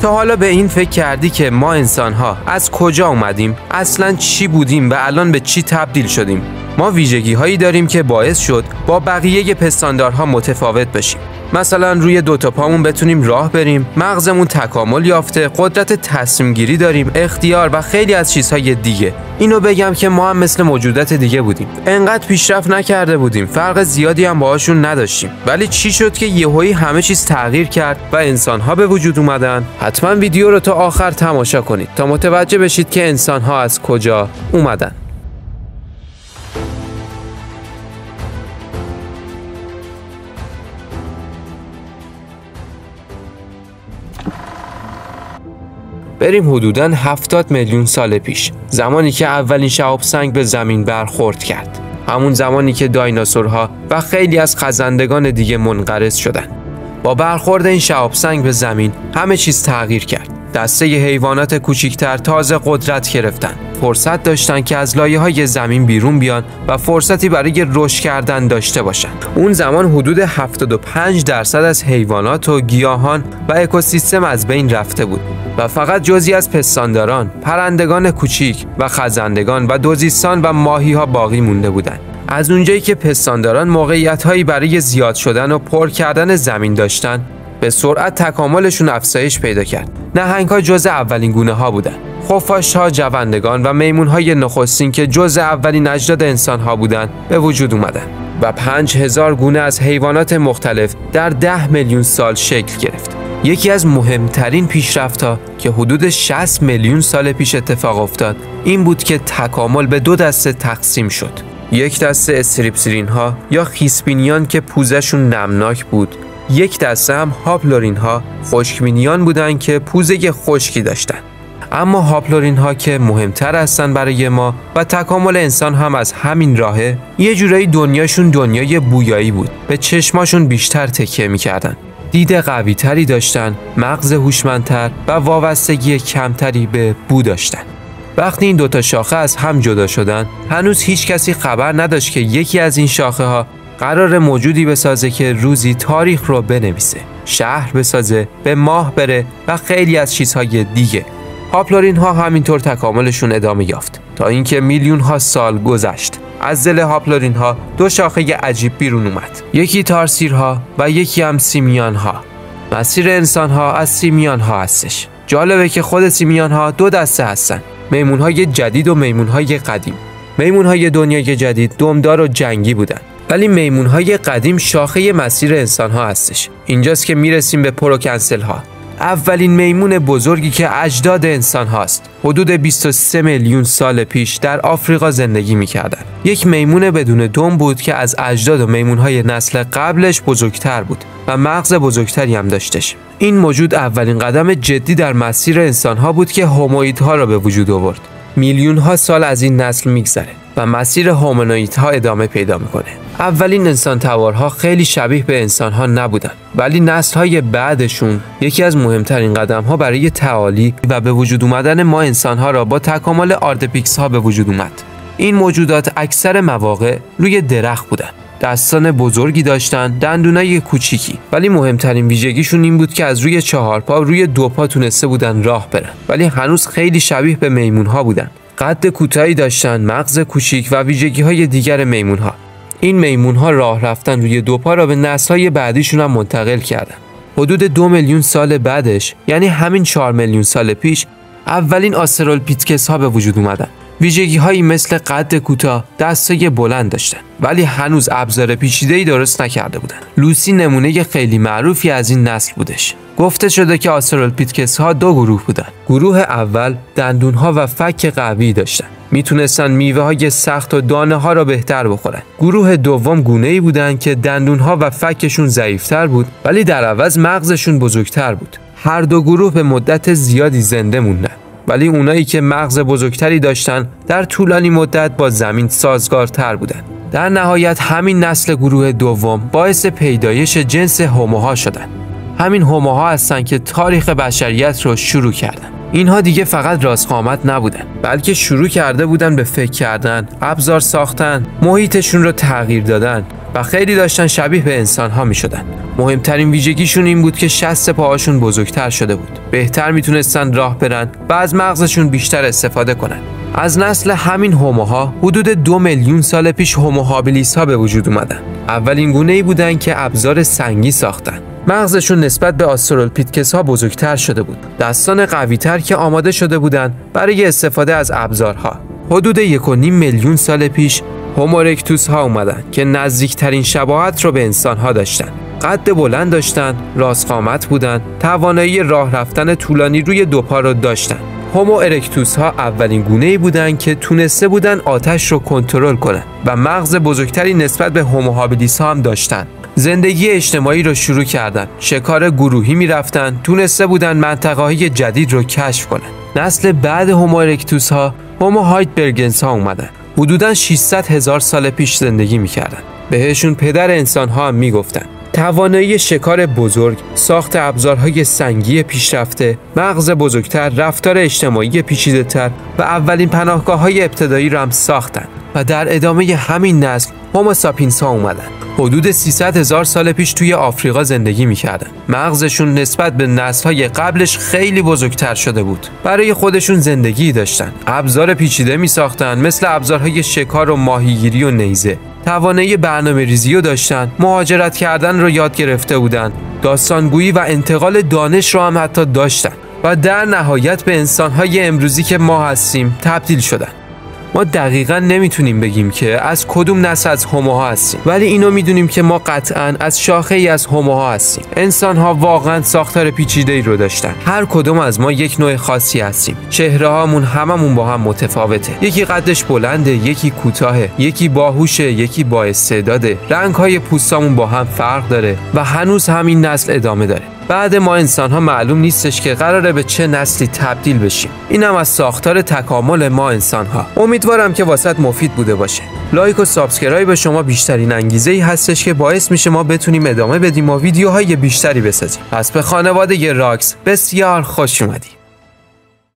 تا حالا به این فکر کردی که ما انسان‌ها از کجا اومدیم؟ اصلاً چی بودیم و الان به چی تبدیل شدیم؟ ما ویژگی‌هایی داریم که باعث شد با بقیه پستاندارها متفاوت بشیم. مثلا روی دوتا پامون بتونیم راه بریم، مغزمون تکامل یافته، قدرت تصمیم گیری داریم، اختیار و خیلی از چیزهای دیگه. اینو بگم که ما هم مثل موجودات دیگه بودیم. انقدر پیشرفت نکرده بودیم، فرق زیادی هم باهاشون نداشتیم. ولی چی شد که یهویی همه چیز تغییر کرد و انسان‌ها به وجود اومدن؟ حتما ویدیو رو تا آخر تماشا کنید تا متوجه بشید که انسان‌ها از کجا اومدن. بریم حدوداً 70 میلیون سال پیش، زمانی که اولین شهاب سنگ به زمین برخورد کرد. همون زمانی که دایناسورها و خیلی از خزندگان دیگه منقرض شدن. با برخورد این شهاب سنگ به زمین همه چیز تغییر کرد. دسته حیوانات کوچکتر تازه قدرت گرفتن. فرصت داشتن که از لایه‌های زمین بیرون بیان و فرصتی برای رشد کردن داشته باشن. اون زمان حدود 75% از حیوانات و گیاهان و اکوسیستم از بین رفته بود و فقط جزئی از پستانداران، پرندگان کوچیک و خزندگان و دوزیستان و ماهی‌ها باقی مونده بودند. از اونجایی که پستانداران موقعیت‌هایی برای زیاد شدن و پر کردن زمین داشتن، به سرعت تکاملشون افزایش پیدا کرد. نهنگ‌ها جزء اولین گونه‌ها بودند. خفاش‌ها، جوندگان و میمون‌های نخستین که جزء اولین اجداد انسان‌ها بودند به وجود اومدند و 5000 گونه از حیوانات مختلف در 10 میلیون سال شکل گرفت. یکی از مهمترین پیشرفت‌ها که حدود 60 میلیون سال پیش اتفاق افتاد این بود که تکامل به دو دسته تقسیم شد. یک دسته استریپسیرین‌ها یا خیسبینیان که پوزشون نمناک بود، یک دسته هم هاپلورین‌ها خشکبینیان بودند که پوزه خشکی داشتند. اما هاپلورین‌ها که مهمتر هستن برای ما و تکامل انسان هم از همین راهه، یه جورایی دنیاشون دنیای بویایی بود. به چشماشون بیشتر تکیه می‌کردن. دید قوی‌تری داشتن، مغز هوشمندتر و وابستگی کمتری به بو داشتن. وقتی این دوتا شاخه از هم جدا شدن، هنوز هیچ کسی خبر نداشت که یکی از این شاخه ها قرار موجودی بسازه که روزی تاریخ رو بنویسه، شهر بسازه، به ماه بره و خیلی از چیزهای دیگه. هاپلورین ها همینطور تکاملشون ادامه یافت تا اینکه میلیون ها سال گذشت. از دل هاپلورین ها دو شاخه عجیب بیرون اومد، یکی تارسیرها و یکی هم سیمیان ها. مسیر انسان ها از سیمیان ها هستش. جالبه که خود سیمیان ها دو دسته هستن، میمون های جدید و میمون های قدیم. میمون های دنیای جدید دمدار و جنگی بودن، ولی میمون های قدیم شاخه مسیر انسان ها هستش. اینجاست که میرسیم به پروکنسل ها، اولین میمون بزرگی که اجداد انسان هاست. حدود 23 میلیون سال پیش در آفریقا زندگی میکردن. یک میمون بدون دم بود که از اجداد و میمون های نسل قبلش بزرگتر بود و مغز بزرگتری هم داشتش. این موجود اولین قدم جدی در مسیر انسان ها بود که هوموئیدها را به وجود آورد. میلیون ها سال از این نسل میگذره و مسیر هومونوئیدها ادامه پیدا میکنه. اولین انسان توارها خیلی شبیه به انسان ها نبودن، ولی نسل های بعدشون یکی از مهمترین قدم ها برای تعالی و به وجود اومدن ما انسان ها را با تکامل آردپیکس ها به وجود اومد. این موجودات اکثر مواقع روی درخت بودن، دستان بزرگی داشتن، دندونای کوچیکی، ولی مهمترین ویژگیشون این بود که از روی 4 پا روی 2 پا تونسته بودن راه برن، ولی هنوز خیلی شبیه به میمون ها بودن. قد کوتاهی داشتن، مغز کوچیک و ویژگی‌های دیگر میمون‌ها. این میمون‌ها راه رفتن روی 2 پا را به نسل‌های بعدیشون هم منتقل کردن. حدود 2 میلیون سال بعدش، یعنی همین 4 میلیون سال پیش، اولین آسترالوپیتکس‌ها به وجود اومدن. ویژگی‌هایی مثل قد کوتاه، دستای بلند داشتن، ولی هنوز ابزار پیچیده‌ای درست نکرده بودن. لوسی نمونه خیلی معروفی از این نسل بودش. گفته شده که آسترالوپیتکس‌ها 2 گروه بودن. گروه اول دندون‌ها و فک قوی داشتن، میتونستن میوه‌های سخت و دانه‌ها را بهتر بخورن. گروه دوم گونه‌ای بودن که دندون‌ها و فکشون ضعیف‌تر بود، ولی در عوض مغزشون بزرگتر بود. هر دو گروه به مدت زیادی زنده موندن، ولی اونایی که مغز بزرگتری داشتن در طولانی مدت با زمین سازگارتر بودن. در نهایت همین نسل گروه دوم باعث پیدایش جنس هوموها شدن. همین هوموها هستن که تاریخ بشریت رو شروع کردن. اینها دیگه فقط راسقامت نبودن، بلکه شروع کرده بودن به فکر کردن، ابزار ساختن، محیطشون رو تغییر دادن و خیلی داشتن شبیه به انسان‌ها می‌شدن. مهمترین ویژگیشون این بود که شست پاهاشون بزرگتر شده بود. بهتر میتونستن راه برن و از مغزشون بیشتر استفاده کنن. از نسل همین هوموها حدود 2 میلیون سال پیش هومو هابیلیس ها به وجود اومدن. اولین گونه‌ای بودن که ابزار سنگی ساختن. مغزشون نسبت به آسترالوپیتکس ها بزرگتر شده بود. دستان قوی‌تر که آماده شده بودن برای استفاده از ابزارها. حدود 1.5 میلیون سال پیش هومو ارکتوس ها اومدن که نزدیکترین شباهت رو به انسان ها داشتن. قد بلند داشتن، راستقامت بودن، توانایی راه رفتن طولانی روی دو پا رو داشتن. هومو ارکتوس ها اولین گونه‌ای بودن که تونسته بودن آتش رو کنترل کنن و مغز بزرگتری نسبت به هومو هابیلیس ها هم داشتن. زندگی اجتماعی رو شروع کردن، شکار گروهی میرفتن، تونسته بودن منطقه‌های جدید رو کشف کنن. نسل بعد هومو ارکتوس ها هومو هایدبرگنس ها اومدن. حدوداً 600,000 سال پیش زندگی میکردن. بهشون پدر انسان ها هم میگفتن. توانایی شکار بزرگ، ساخت ابزارهای سنگی پیشرفته، مغز بزرگتر، رفتار اجتماعی پیچیده‌تر و اولین پناهگاه‌های ابتدایی را هم ساختن. و در ادامه همین نسل هومو ساپینس ها اومدن. حدود 300,000 سال پیش توی آفریقا زندگی میکردن. مغزشون نسبت به نسل‌های قبلش خیلی بزرگتر شده بود. برای خودشون زندگی داشتن. ابزار پیچیده میساختن، مثل ابزارهای شکار و ماهیگیری و نیزه. توانایی برنامه‌ریزی رو داشتن، مهاجرت کردن رو یاد گرفته بودن، داستانگویی و انتقال دانش رو هم حتی داشتن و در نهایت به انسان‌های امروزی که ما هستیم تبدیل شدن. ما دقیقاً نمیتونیم بگیم که از کدوم نسل از هوموها هستیم، ولی اینو میدونیم که ما قطعاً از شاخه‌ای از هوموها هستیم. انسان‌ها واقعاً ساختار پیچیده‌ای رو داشتن. هر کدوم از ما یک نوع خاصی هستیم. چهره‌هامون هممون با هم متفاوته. یکی قدش بلنده، یکی کوتاهه، یکی باهوشه، یکی با استعداده. رنگ‌های پوستامون با هم فرق داره و هنوز همین نسل ادامه داره. بعد ما انسان‌ها معلوم نیستش که قراره به چه نسلی تبدیل بشیم. اینم از ساختار تکامل ما انسان‌ها. امیدوارم که واسط مفید بوده باشه. لایک و سابسکرایب به شما بیشترین انگیزه‌ای هستش که باعث میشه ما بتونیم ادامه بدیم و ویدیوهای بیشتری بسازیم. پس به خانواده راکس بسیار خوش اومدید.